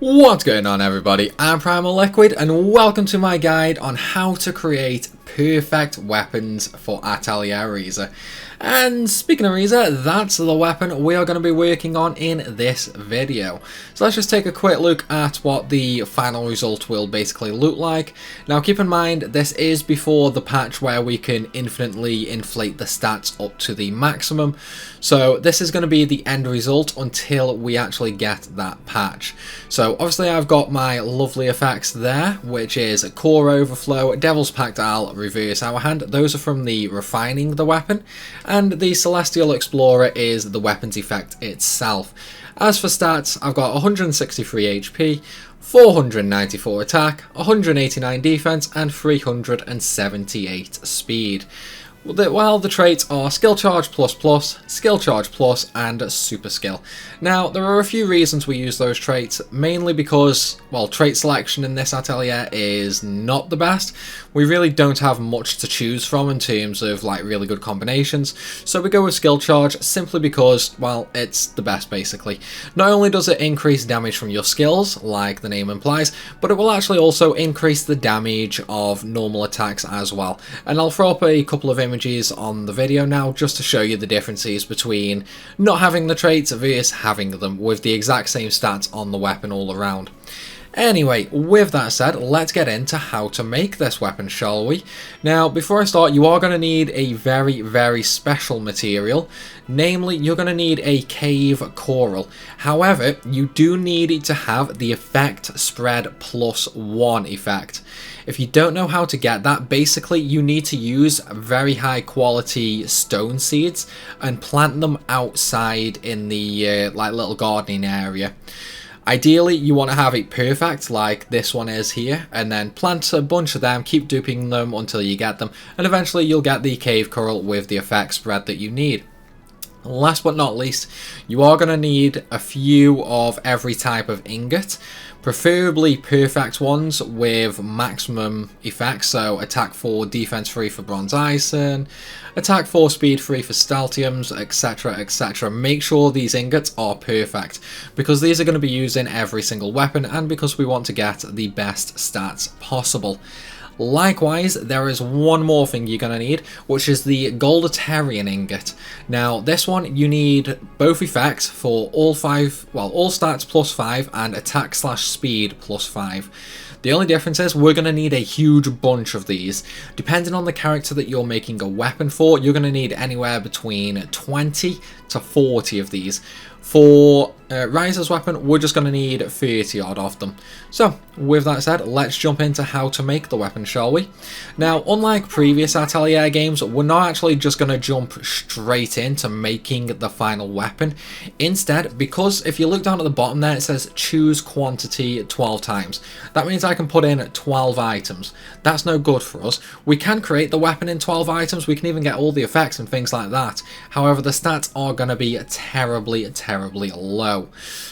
What's going on, everybody? I'm Primalliquid and welcome to my guide on how to create perfect weapons for Atelier Ryza. And speaking of Ryza, that's the weapon we are going to be working on in this video. So let's just take a quick look at what the final result will basically look like. Now keep in mind, this is before the patch where we can infinitely inflate the stats up to the maximum. So this is going to be the end result until we actually get that patch. So obviously I've got my lovely effects there, which is Core Overflow, Devil's Pact Owl, Reverse Hour Hand. Those are from the refining the weapon. And the Celestial Explorer is the weapons effect itself. As for stats, I've got 163 HP, 494 attack, 189 defense, and 378 speed. Well, the traits are Skill Charge++, Skill Charge Plus, and Super Skill. Now, there are a few reasons we use those traits, mainly because, well, trait selection in this atelier is not the best. We really don't have much to choose from in terms of, like, really good combinations, so we go with Skill Charge simply because, well, it's the best, basically. Not only does it increase damage from your skills, like the name implies, but it will actually also increase the damage of normal attacks as well. And I'll throw up a couple of images on the video now just to show you the differences between not having the traits versus having them with the exact same stats on the weapon all around. Anyway, with that said, let's get into how to make this weapon, shall we? Now, before I start, you are going to need a very special material. Namely, you're going to need a cave coral. However, you do need it to have the effect spread +1 effect. If you don't know how to get that, basically you need to use very high quality stone seeds and plant them outside in the like little gardening area. Ideally, you want to have it perfect like this one is here, and then plant a bunch of them, keep duping them until you get them, and eventually you'll get the cave coral with the effect spread that you need. Last but not least, you are going to need a few of every type of ingot, preferably perfect ones with maximum effects, so attack 4, defense 3 for bronze Ison, attack 4, speed 3 for staltiums, etc, etc. Make sure these ingots are perfect, because these are going to be used in every single weapon, and because we want to get the best stats possible. Likewise, there is one more thing you're going to need, which is the Goldatarian ingot. Now, this one you need both effects for all stats +5 and attack/speed +5. The only difference is we're going to need a huge bunch of these. Depending on the character that you're making a weapon for, you're going to need anywhere between 20 to 40 of these. For Ryza's weapon, we're just going to need 30 odd of them. So, with that said, let's jump into how to make the weapon, shall we? Now, unlike previous Atelier games, we're not actually just going to jump straight into making the final weapon. Instead, because if you look down at the bottom there, it says choose quantity 12 times. That means I can put in 12 items. That's no good for us. We can create the weapon in 12 items, we can even get all the effects and things like that. However, the stats are going to be terribly low.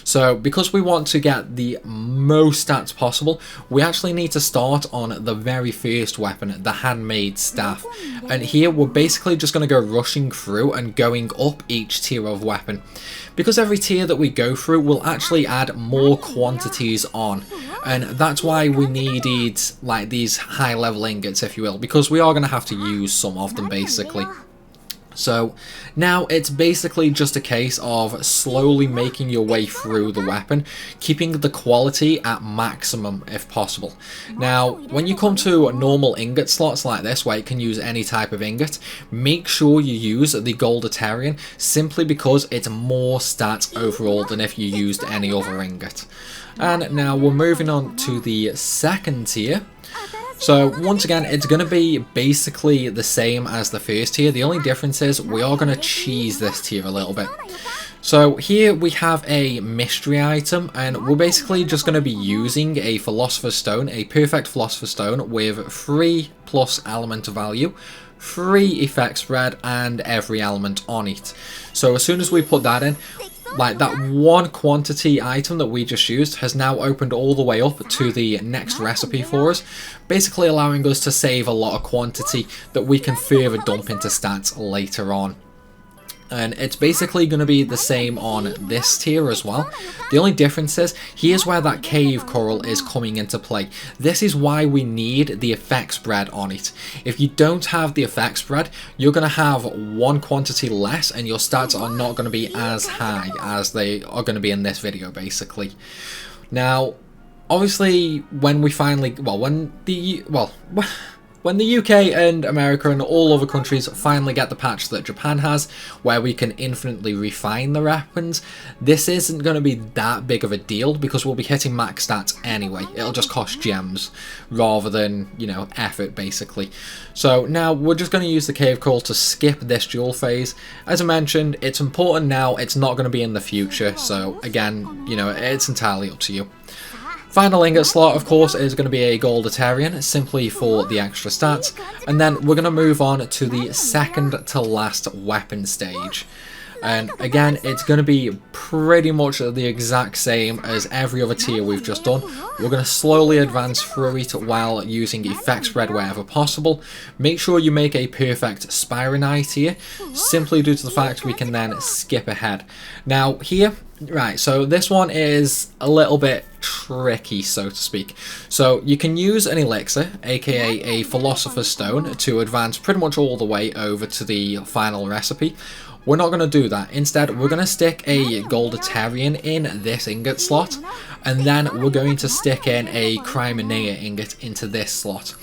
So because we want to get the most stats possible, we actually need to start on the very first weapon, the handmade staff. And here we're basically just going to go rushing through and going up each tier of weapon. Because every tier that we go through will actually add more quantities on. And that's why we needed like these high level ingots, if you will, because we are going to have to use some of them basically. So now it's basically just a case of slowly making your way through the weapon, keeping the quality at maximum if possible. Now when you come to normal ingot slots like this where you can use any type of ingot, make sure you use the Goldatarian simply because it's more stats overall than if you used any other ingot. And now we're moving on to the second tier. So once again, it's going to be basically the same as the first tier. The only difference is we are going to cheese this tier a little bit. So here we have a mystery item, and we're basically just going to be using a Philosopher's Stone, a perfect Philosopher's Stone with 3+ element value, 3 effect spread, and every element on it. So as soon as we put that in, like that one quantity item that we just used has now opened all the way up to the next recipe for us, basically allowing us to save a lot of quantity that we can further dump into stats later on. And it's basically going to be the same on this tier as well. The only difference is, here's where that cave coral is coming into play. This is why we need the effect spread on it. If you don't have the effect spread, you're going to have one quantity less and your stats are not going to be as high as they are going to be in this video, basically. Now, obviously, when we finally, when the UK and America and all other countries finally get the patch that Japan has, where we can infinitely refine the weapons, this isn't going to be that big of a deal because we'll be hitting max stats anyway. It'll just cost gems rather than, you know, effort, basically. So now we're just going to use the cave coral to skip this duel phase. As I mentioned, it's important now, it's not going to be in the future, so again, you know, it's entirely up to you. Final ingot slot, of course, is going to be a gold Atelier, simply for the extra stats, and then we're going to move on to the second to last weapon stage. And again, it's going to be pretty much the exact same as every other tier we've just done. We're going to slowly advance through it while using effect spread wherever possible. Make sure you make a perfect Spyronite here, simply due to the fact we can then skip ahead. Now here, right, so this one is a little bit tricky, so to speak. So you can use an elixir, aka a Philosopher's Stone, to advance pretty much all the way over to the final recipe. We're not going to do that. Instead, we're going to stick a gold Atelier in this ingot slot, and then we're going to stick in a Primalliquid ingot into this slot.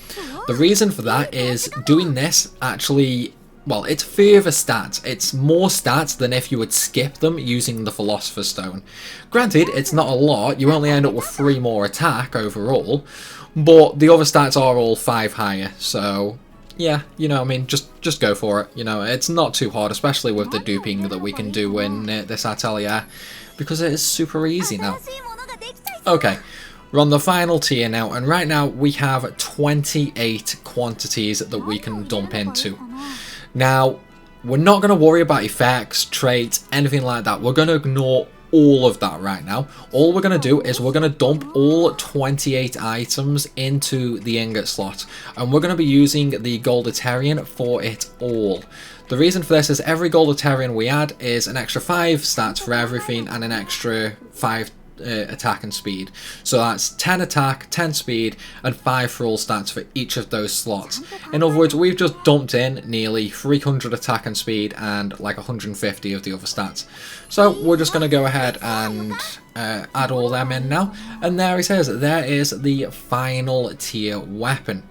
The reason for that is doing this actually, well, it's further stats. It's more stats than if you would skip them using the Philosopher's Stone. Granted, it's not a lot. You only end up with 3 more attack overall, but the other stats are all 5 higher, so yeah, you know, I mean, just go for it. You know, it's not too hard, especially with the duping that we can do in this Atelier, because it is super easy now. Okay, we're on the final tier now, and right now we have 28 quantities that we can dump into. Now, we're not going to worry about effects, traits, anything like that. We're going to ignore all of that right now. All we're going to do is we're going to dump all 28 items into the ingot slot, and we're going to be using the gold Atelier for it all. The reason for this is every gold Atelier we add is an extra 5 stats for everything and an extra 5 attack and speed. So that's 10 attack, 10 speed, and 5 for all stats for each of those slots. In other words, we've just dumped in nearly 300 attack and speed and like 150 of the other stats. So we're just going to go ahead and add all them in now. And there it is. There is the final tier weapon.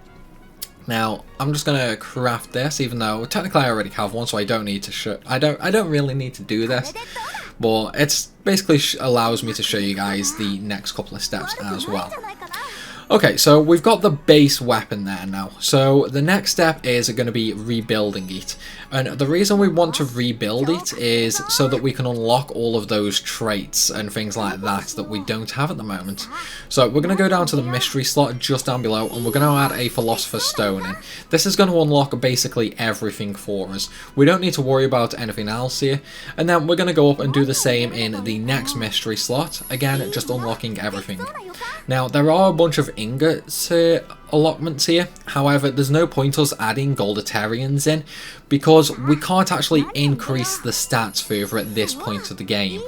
Now, I'm just going to craft this, even though technically I already have one, so I don't need to show. I don't really need to do this, but it's basically allows me to show you guys the next couple of steps as well. Okay, so we've got the base weapon there now. So the next step is going to be rebuilding it. And the reason we want to rebuild it is so that we can unlock all of those traits and things like that we don't have at the moment. So we're going to go down to the mystery slot just down below, and we're going to add a Philosopher's Stone in. This is going to unlock basically everything for us. We don't need to worry about anything else here. And then we're going to go up and do the same in the next mystery slot. Again, just unlocking everything. Now, there are a bunch of ingots allotments here. However, there's no point us adding gold Ateliers in because we can't actually increase the stats further at this point of the game.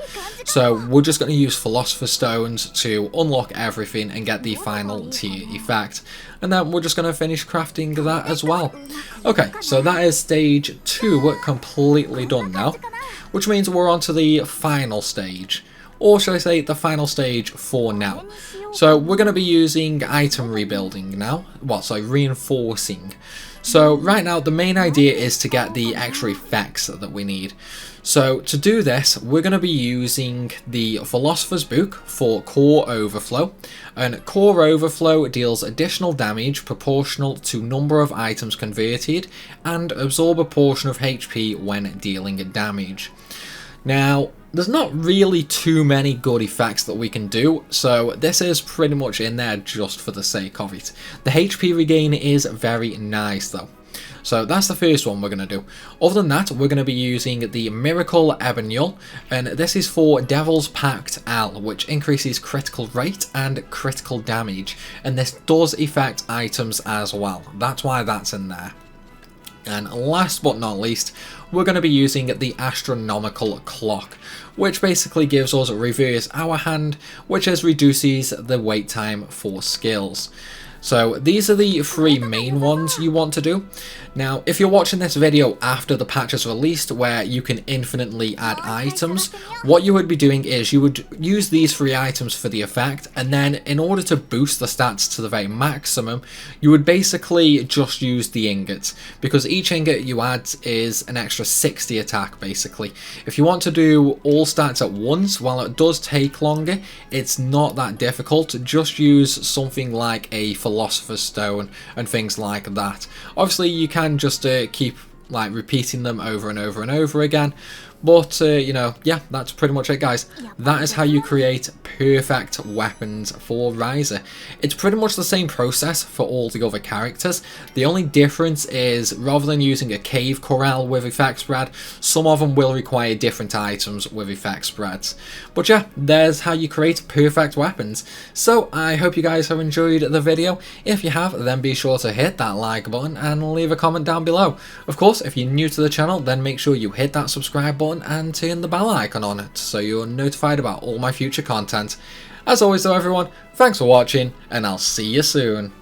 So we're just going to use Philosopher's Stones to unlock everything and get the final tier effect. And then we're just going to finish crafting that as well. Okay, so that is stage 2 completely done now, which means we're on to the final stage. Or should I say the final stage for now. So we're going to be using item rebuilding now. Well, sorry, reinforcing. So right now the main idea is to get the extra effects that we need. So to do this, we're going to be using the Philosopher's Book for Core Overflow. And Core Overflow deals additional damage proportional to number of items converted and absorb a portion of HP when dealing damage. Now, there's not really too many good effects that we can do, so this is pretty much in there just for the sake of it. The HP regain is very nice though. So that's the first one we're going to do. Other than that, we're going to be using the Miracle Ebonule, and this is for Devil's Pact L, which increases critical rate and critical damage, and this does affect items as well. That's why that's in there. And last but not least, we're going to be using the astronomical clock, which basically gives us a reverse hour hand, which reduces the wait time for skills. So these are the three main ones you want to do. Now, if you're watching this video after the patch is released, where you can infinitely add items, what you would be doing is you would use these three items for the effect, and then in order to boost the stats to the very maximum, you would basically just use the ingots, because each ingot you add is an extra 60 attack basically. If you want to do all stats at once, while it does take longer, it's not that difficult. Just use something like a Philosopher's Stone and things like that. Obviously you can just keep like repeating them over and over and over again, but you know, yeah, that's pretty much it, guys. That is how you create perfect weapons for Ryza. It's pretty much the same process for all the other characters. The only difference is, rather than using a cave corral with effect spread, some of them will require different items with effect spreads. But yeah, there's how you create perfect weapons. So I hope you guys have enjoyed the video. If you have, then be sure to hit that like button and leave a comment down below. Of course, if you're new to the channel, then make sure you hit that subscribe button and turn the bell icon on it so you're notified about all my future content. As always though, everyone, thanks for watching, and I'll see you soon.